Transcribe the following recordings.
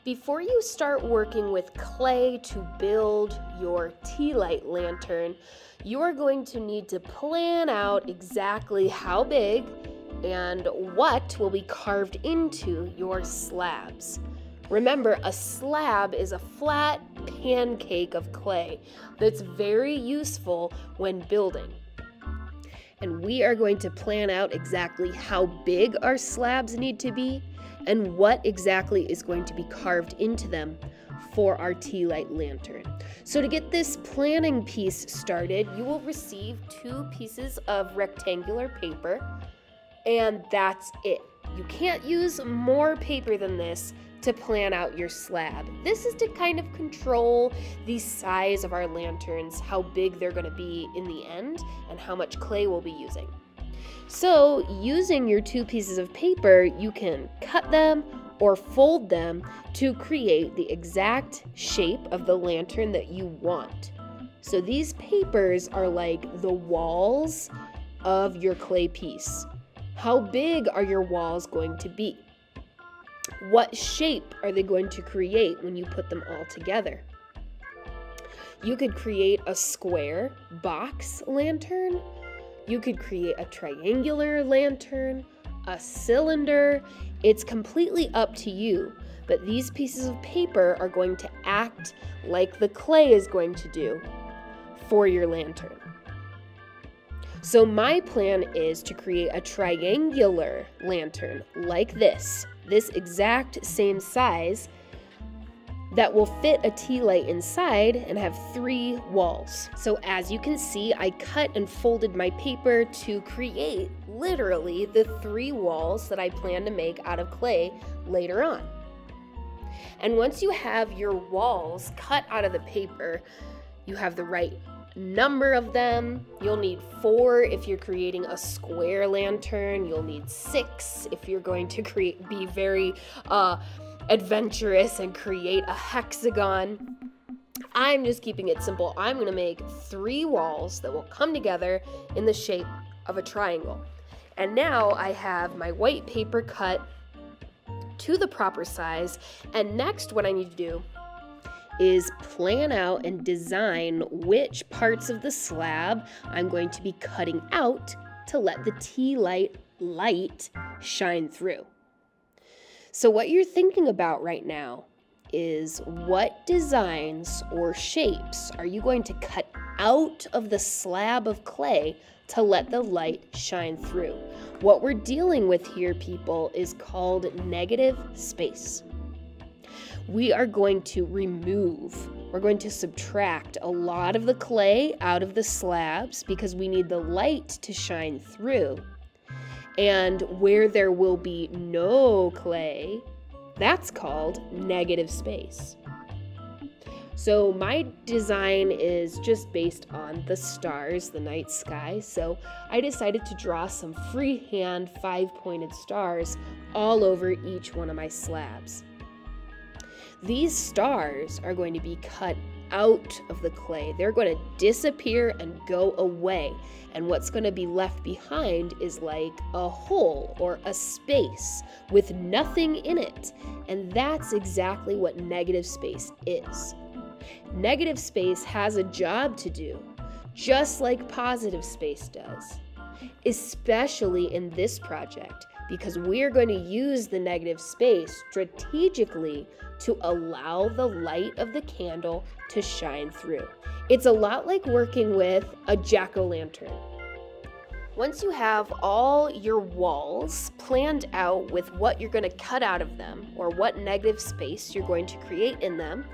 Before you start working with clay to build your tea light lantern, you are going to need to plan out exactly how big and what will be carved into your slabs. Remember, a slab is a flat pancake of clay that's very useful when building. And we are going to plan out exactly how big our slabs need to be and what exactly is going to be carved into them for our tea light lantern. So to get this planning piece started, you will receive 2 pieces of rectangular paper, and that's it. You can't use more paper than this to plan out your slab. This is to kind of control the size of our lanterns, how big they're going to be in the end, and how much clay we'll be using. So using your 2 pieces of paper, you can cut them or fold them to create the exact shape of the lantern that you want. So these papers are like the walls of your clay piece. How big are your walls going to be? What shape are they going to create when you put them all together? You could create a square box lantern. You could create a triangular lantern, a cylinder. It's completely up to you, but these pieces of paper are going to act like the clay is going to do for your lantern. So my plan is to create a triangular lantern like this exact same size that will fit a tea light inside and have 3 walls. So as you can see, I cut and folded my paper to create literally the 3 walls that I plan to make out of clay later on. And once you have your walls cut out of the paper, you have the right number of them. You'll need 4 if you're creating a square lantern. You'll need 6 if you're going to be very adventurous and create a hexagon. I'm just keeping it simple. I'm going to make 3 walls that will come together in the shape of a triangle. And now I have my white paper cut to the proper size. And next, what I need to do is plan out and design which parts of the slab I'm going to be cutting out to let the tea light shine through. So what you're thinking about right now is what designs or shapes are you going to cut out of the slab of clay to let the light shine through. What we're dealing with here, people, is called negative space. We are going to we're going to subtract a lot of the clay out of the slabs because we need the light to shine through. And where there will be no clay, that's called negative space. So my design is just based on the stars, the night sky. So I decided to draw some freehand 5-pointed stars all over each one of my slabs. These stars are going to be cut out of the clay. They're going to disappear and go away. And what's going to be left behind is like a hole or a space with nothing in it. And that's exactly what negative space is. Negative space has a job to do, just like positive space does, especially in this project, because we're going to use the negative space strategically to allow the light of the candle to shine through. It's a lot like working with a jack-o'-lantern. Once you have all your walls planned out with what you're going to cut out of them or what negative space you're going to create in them,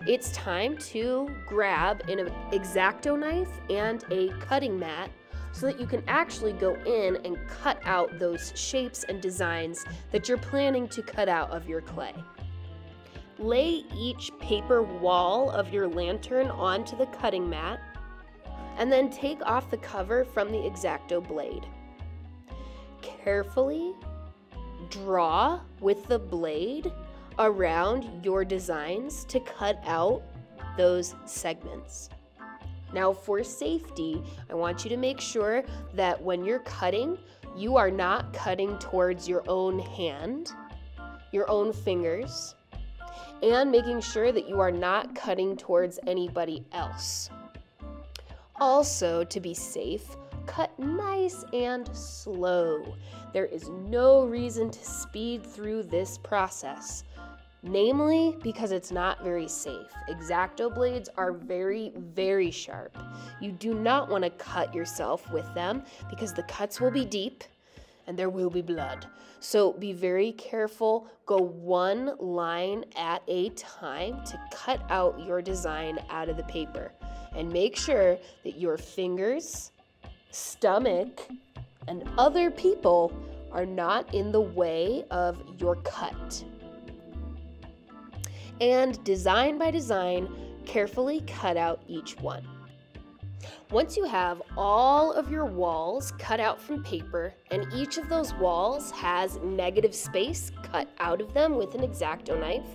it's time to grab an X-Acto knife and a cutting mat so that you can actually go in and cut out those shapes and designs that you're planning to cut out of your clay. Lay each paper wall of your lantern onto the cutting mat, and then take off the cover from the X-Acto blade. Carefully draw with the blade around your designs to cut out those segments. Now for safety, I want you to make sure that when you're cutting, you are not cutting towards your own hand, your own fingers, and making sure that you are not cutting towards anybody else. Also, to be safe, cut nice and slow. There is no reason to speed through this process. Namely, because it's not very safe. X-Acto blades are very, very sharp. You do not want to cut yourself with them because the cuts will be deep and there will be blood. So be very careful. Go one line at a time to cut out your design out of the paper. And make sure that your fingers, stomach, and other people are not in the way of your cut. And design by design, carefully cut out each one. Once you have all of your walls cut out from paper, and each of those walls has negative space cut out of them with an X-Acto knife,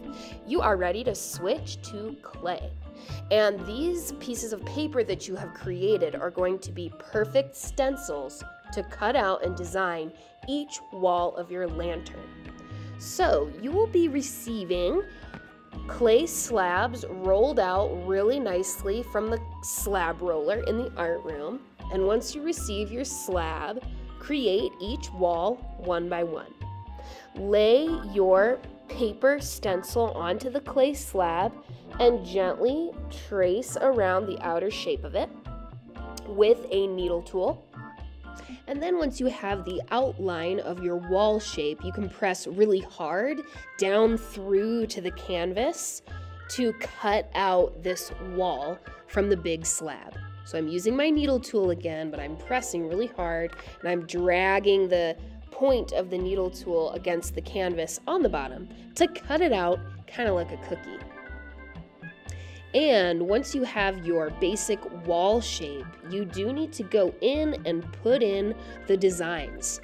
you are ready to switch to clay. And these pieces of paper that you have created are going to be perfect stencils to cut out and design each wall of your lantern. So you will be receiving clay slabs rolled out really nicely from the slab roller in the art room. And once you receive your slab, create each wall one by one. Lay your paper stencil onto the clay slab and gently trace around the outer shape of it with a needle tool. And then once you have the outline of your wall shape, you can press really hard down through to the canvas to cut out this wall from the big slab. So I'm using my needle tool again, but I'm pressing really hard and I'm dragging the point of the needle tool against the canvas on the bottom to cut it out kind of like a cookie. And once you have your basic wall shape, you do need to go in and put in the designs,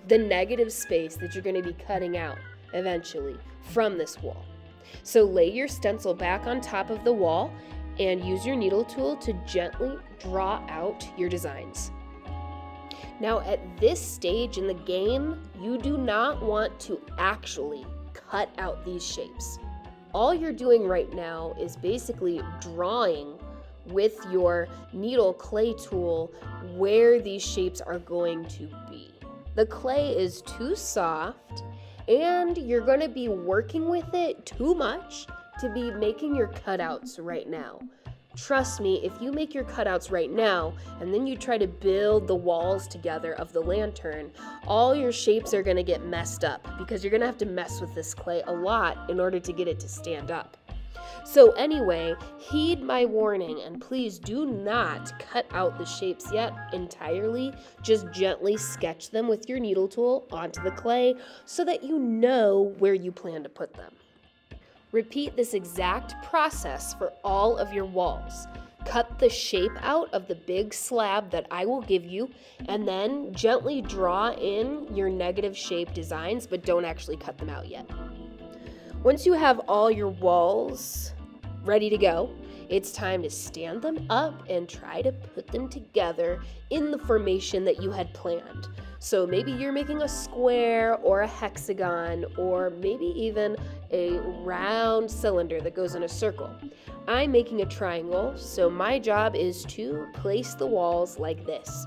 the negative space that you're going to be cutting out eventually from this wall. So lay your stencil back on top of the wall and use your needle tool to gently draw out your designs. Now at this stage in the game, you do not want to actually cut out these shapes. All you're doing right now is basically drawing with your needle clay tool where these shapes are going to be. The clay is too soft and you're going to be working with it too much to be making your cutouts right now. Trust me, if you make your cutouts right now and then you try to build the walls together of the lantern, all your shapes are going to get messed up because you're going to have to mess with this clay a lot in order to get it to stand up. So anyway, heed my warning and please do not cut out the shapes yet entirely. Just gently sketch them with your needle tool onto the clay so that you know where you plan to put them. Repeat this exact process for all of your walls. Cut the shape out of the big slab that I will give you, and then gently draw in your negative shape designs, but don't actually cut them out yet. Once you have all your walls ready to go, it's time to stand them up and try to put them together in the formation that you had planned. So maybe you're making a square or a hexagon or maybe even a round cylinder that goes in a circle. I'm making a triangle, so my job is to place the walls like this.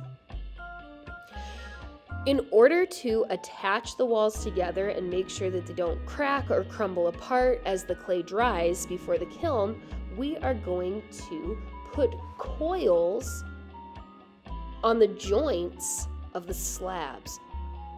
In order to attach the walls together and make sure that they don't crack or crumble apart as the clay dries before the kiln, we are going to put coils on the joints of the slabs.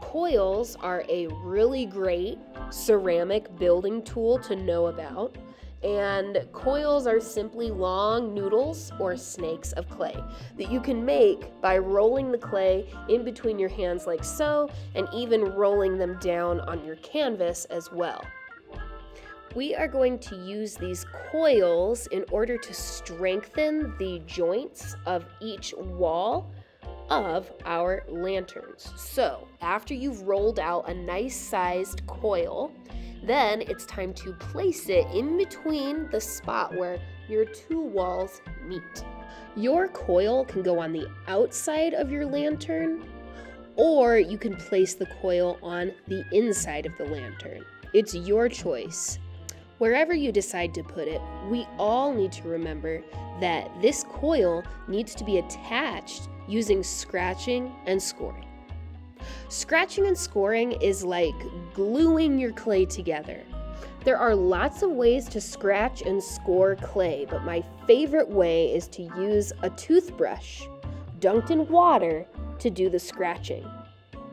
Coils are a really great ceramic building tool to know about, and coils are simply long noodles or snakes of clay that you can make by rolling the clay in between your hands like so, and even rolling them down on your canvas as well. We are going to use these coils in order to strengthen the joints of each wall of our lanterns. So after you've rolled out a nice sized coil, then it's time to place it in between the spot where your two walls meet. Your coil can go on the outside of your lantern, or you can place the coil on the inside of the lantern. It's your choice. Wherever you decide to put it, we all need to remember that this coil needs to be attached using scratching and scoring. Scratching and scoring is like gluing your clay together. There are lots of ways to scratch and score clay, but my favorite way is to use a toothbrush dunked in water to do the scratching.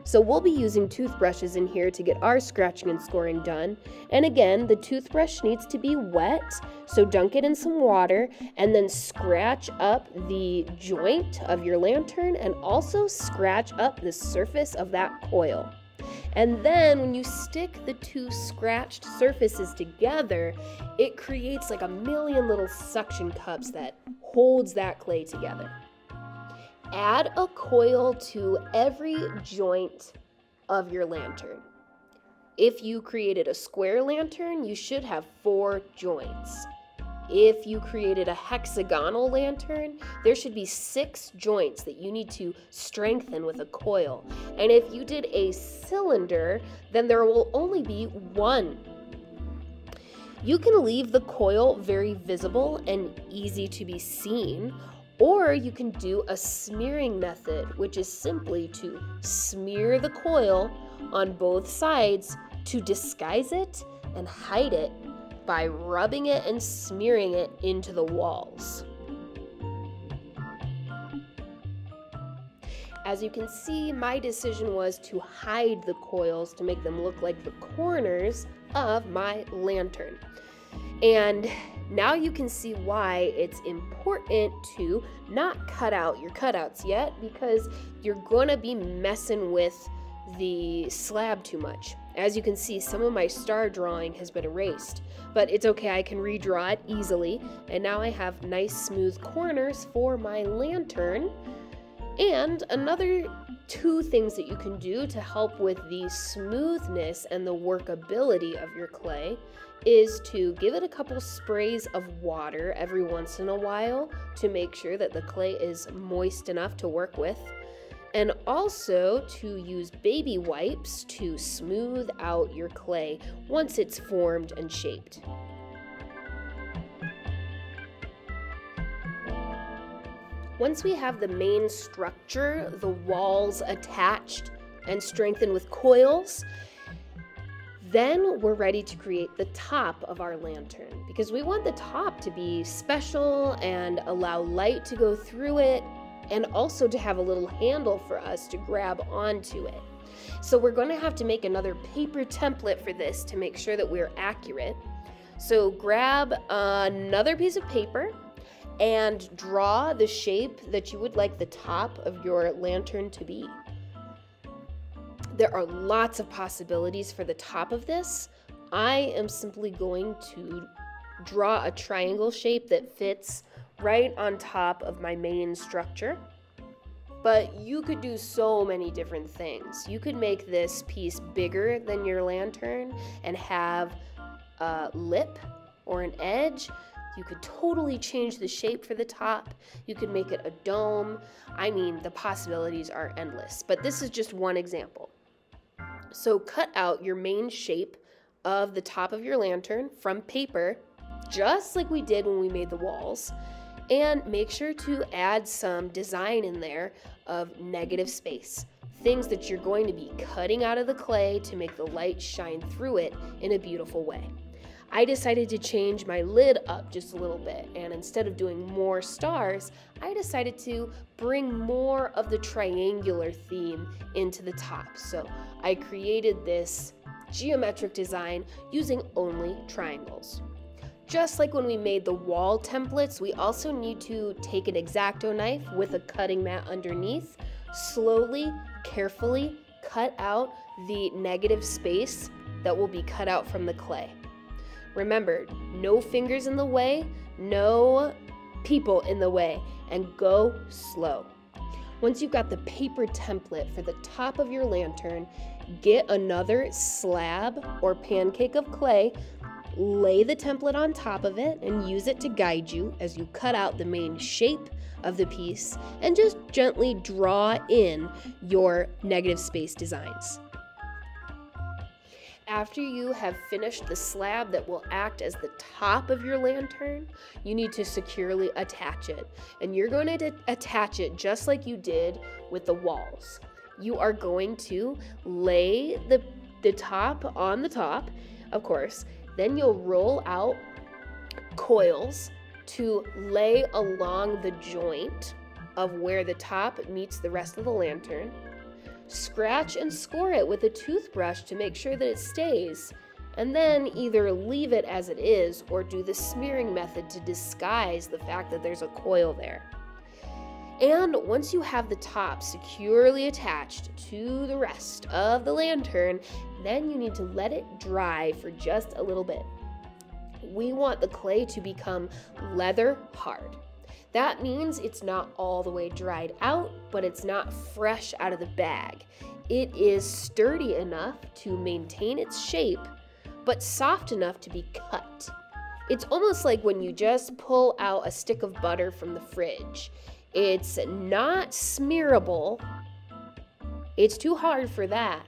So we'll be using toothbrushes in here to get our scratching and scoring done. And again, the toothbrush needs to be wet, so dunk it in some water and then scratch up the joint of your lantern and also scratch up the surface of that coil. And then when you stick the two scratched surfaces together, it creates like a million little suction cups that holds that clay together. Add a coil to every joint of your lantern. If you created a square lantern, you should have 4 joints. If you created a hexagonal lantern, there should be 6 joints that you need to strengthen with a coil. And if you did a cylinder, then there will only be 1. You can leave the coil very visible and easy to be seen, or you can do a smearing method, which is simply to smear the coil on both sides to disguise it and hide it by rubbing it and smearing it into the walls. As you can see, my decision was to hide the coils to make them look like the corners of my lantern. And now you can see why it's important to not cut out your cutouts yet, because you're going to be messing with the slab too much. As you can see, some of my star drawing has been erased, but it's okay, I can redraw it easily, and now I have nice smooth corners for my lantern. And another 2 things that you can do to help with the smoothness and the workability of your clay is to give it a couple sprays of water every once in a while to make sure that the clay is moist enough to work with, and also to use baby wipes to smooth out your clay once it's formed and shaped. Once we have the main structure, the walls attached and strengthened with coils, then we're ready to create the top of our lantern, because we want the top to be special and allow light to go through it, and also to have a little handle for us to grab onto it. So we're going to have to make another paper template for this to make sure that we're accurate. So grab another piece of paper and draw the shape that you would like the top of your lantern to be. There are lots of possibilities for the top of this. I am simply going to draw a triangle shape that fits right on top of my main structure. But you could do so many different things. You could make this piece bigger than your lantern and have a lip or an edge. You could totally change the shape for the top. You could make it a dome. I mean, the possibilities are endless, but this is just one example. So cut out your main shape of the top of your lantern from paper, just like we did when we made the walls, and make sure to add some design in there of negative space, things that you're going to be cutting out of the clay to make the light shine through it in a beautiful way. I decided to change my lid up just a little bit, and instead of doing more stars, I decided to bring more of the triangular theme into the top. So I created this geometric design using only triangles. Just like when we made the wall templates, we also need to take an X-Acto knife with a cutting mat underneath, slowly, carefully cut out the negative space that will be cut out from the clay. Remember, no fingers in the way, no people in the way, and go slow. Once you've got the paper template for the top of your lantern, get another slab or pancake of clay, lay the template on top of it, and use it to guide you as you cut out the main shape of the piece, and just gently draw in your negative space designs. After you have finished the slab that will act as the top of your lantern, you need to securely attach it. And you're going to attach it just like you did with the walls. You are going to lay the top on the top, of course. Then you'll roll out coils to lay along the joint of where the top meets the rest of the lantern. Scratch and score it with a toothbrush to make sure that it stays, and then either leave it as it is or do the smearing method to disguise the fact that there's a coil there. And once you have the top securely attached to the rest of the lantern, then you need to let it dry for just a little bit. We want the clay to become leather hard. That means it's not all the way dried out, but it's not fresh out of the bag. It is sturdy enough to maintain its shape, but soft enough to be cut. It's almost like when you just pull out a stick of butter from the fridge. It's not smearable. It's too hard for that,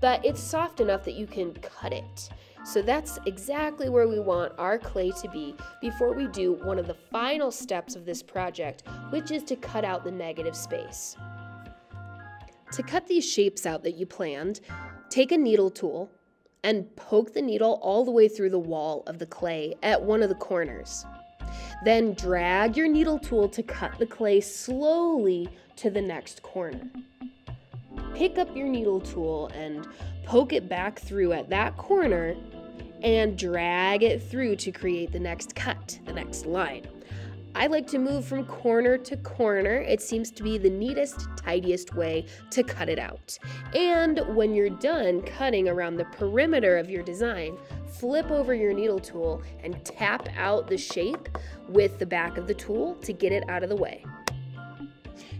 but it's soft enough that you can cut it. So that's exactly where we want our clay to be before we do one of the final steps of this project, which is to cut out the negative space. To cut these shapes out that you planned, take a needle tool and poke the needle all the way through the wall of the clay at one of the corners. Then drag your needle tool to cut the clay slowly to the next corner. Pick up your needle tool and poke it back through at that corner and drag it through to create the next cut, the next line. I like to move from corner to corner. It seems to be the neatest, tidiest way to cut it out. And when you're done cutting around the perimeter of your design, flip over your needle tool and tap out the shape with the back of the tool to get it out of the way.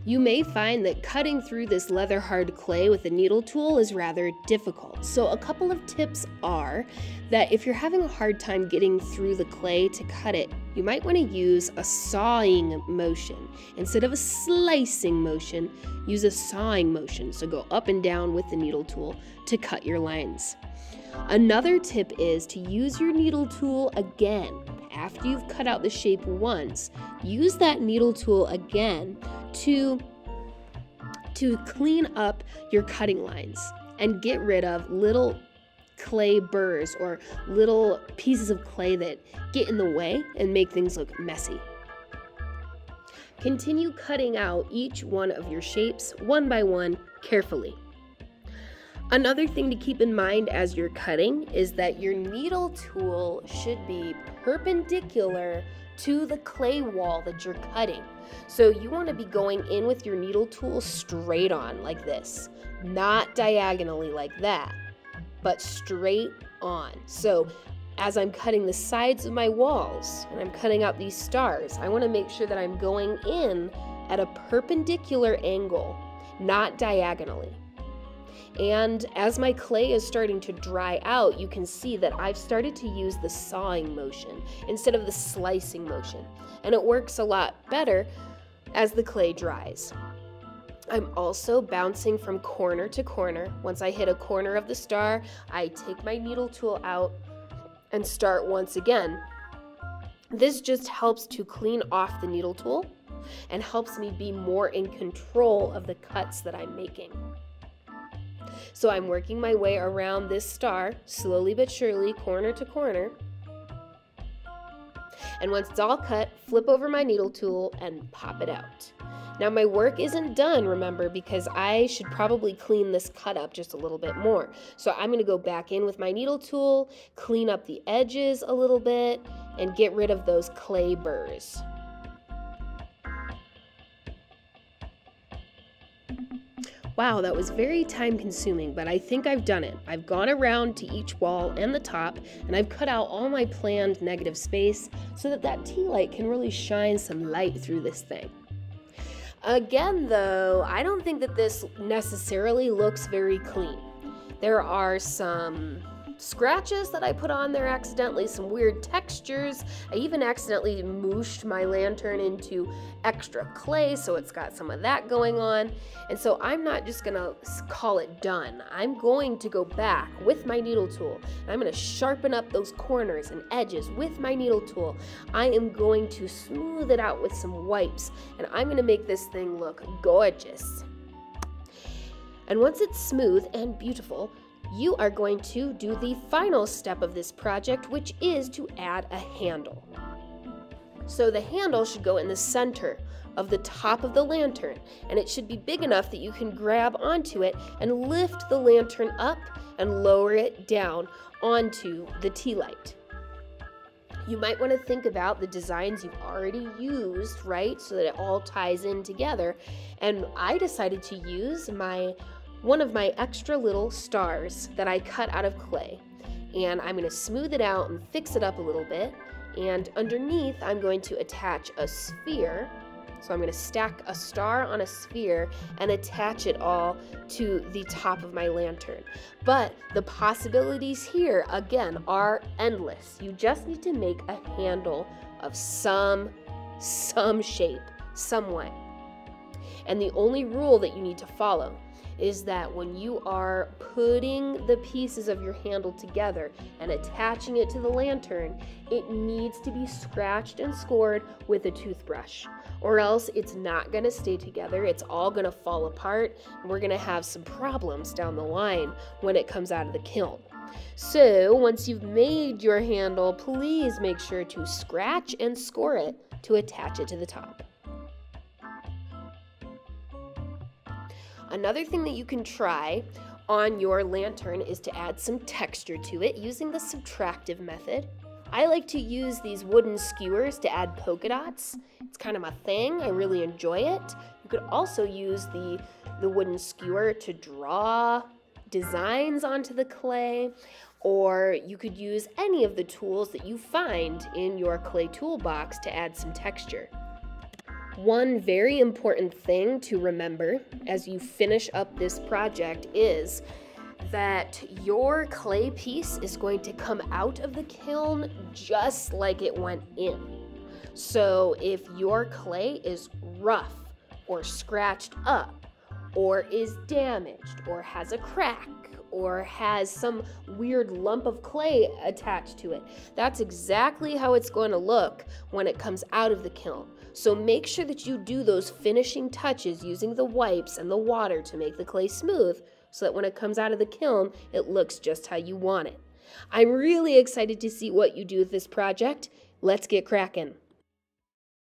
You may find that cutting through this leather hard clay with a needle tool is rather difficult. So a couple of tips are that if you're having a hard time getting through the clay to cut it, you might want to use a sawing motion. Instead of a slicing motion, use a sawing motion. So go up and down with the needle tool to cut your lines. Another tip is to use your needle tool again. After you've cut out the shape once, use that needle tool again to clean up your cutting lines and get rid of little clay burrs or little pieces of clay that get in the way and make things look messy. Continue cutting out each one of your shapes one by one carefully. Another thing to keep in mind as you're cutting is that your needle tool should be perpendicular to the clay wall that you're cutting. So you want to be going in with your needle tool straight on like this, not diagonally like that, but straight on. So as I'm cutting the sides of my walls and I'm cutting out these stars, I want to make sure that I'm going in at a perpendicular angle, not diagonally. And as my clay is starting to dry out, you can see that I've started to use the sawing motion instead of the slicing motion. And it works a lot better as the clay dries. I'm also bouncing from corner to corner. Once I hit a corner of the star, I take my needle tool out and start once again. This just helps to clean off the needle tool and helps me be more in control of the cuts that I'm making. So I'm working my way around this star, slowly but surely, corner to corner. And once it's all cut, flip over my needle tool and pop it out. Now my work isn't done, remember, because I should probably clean this cut up just a little bit more. So I'm going to go back in with my needle tool, clean up the edges a little bit, and get rid of those clay burrs. Wow, that was very time consuming, but I think I've done it. I've gone around to each wall and the top, and I've cut out all my planned negative space so that tea light can really shine some light through this thing. Again, though, I don't think that this necessarily looks very clean. There are some scratches that I put on there accidentally, some weird textures. I even accidentally mooshed my lantern into extra clay, so it's got some of that going on. And so I'm not just gonna call it done. I'm going to go back with my needle tool, and I'm gonna sharpen up those corners and edges with my needle tool. I am going to smooth it out with some wipes, and I'm gonna make this thing look gorgeous. And once it's smooth and beautiful, you are going to do the final step of this project, which is to add a handle. So the handle should go in the center of the top of the lantern, and it should be big enough that you can grab onto it and lift the lantern up and lower it down onto the tea light. You might want to think about the designs you've already used, right, so that it all ties in together. And I decided to use one of my extra little stars that I cut out of clay, and I'm going to smooth it out and fix it up a little bit, and underneath I'm going to attach a sphere. So I'm going to stack a star on a sphere and attach it all to the top of my lantern. But the possibilities here, again, are endless. You just need to make a handle of some shape, some way. And the only rule that you need to follow is that when you are putting the pieces of your handle together and attaching it to the lantern, it needs to be scratched and scored with a toothbrush, or else it's not going to stay together. It's all going to fall apart, and we're going to have some problems down the line when it comes out of the kiln. So once you've made your handle, please make sure to scratch and score it to attach it to the top. Another thing that you can try on your lantern is to add some texture to it using the subtractive method. I like to use these wooden skewers to add polka dots. It's kind of my thing. I really enjoy it. You could also use the wooden skewer to draw designs onto the clay, or you could use any of the tools that you find in your clay toolbox to add some texture. One very important thing to remember as you finish up this project is that your clay piece is going to come out of the kiln just like it went in. So if your clay is rough or scratched up or is damaged or has a crack or has some weird lump of clay attached to it, that's exactly how it's going to look when it comes out of the kiln. So make sure that you do those finishing touches using the wipes and the water to make the clay smooth, so that when it comes out of the kiln, it looks just how you want it. I'm really excited to see what you do with this project. Let's get cracking.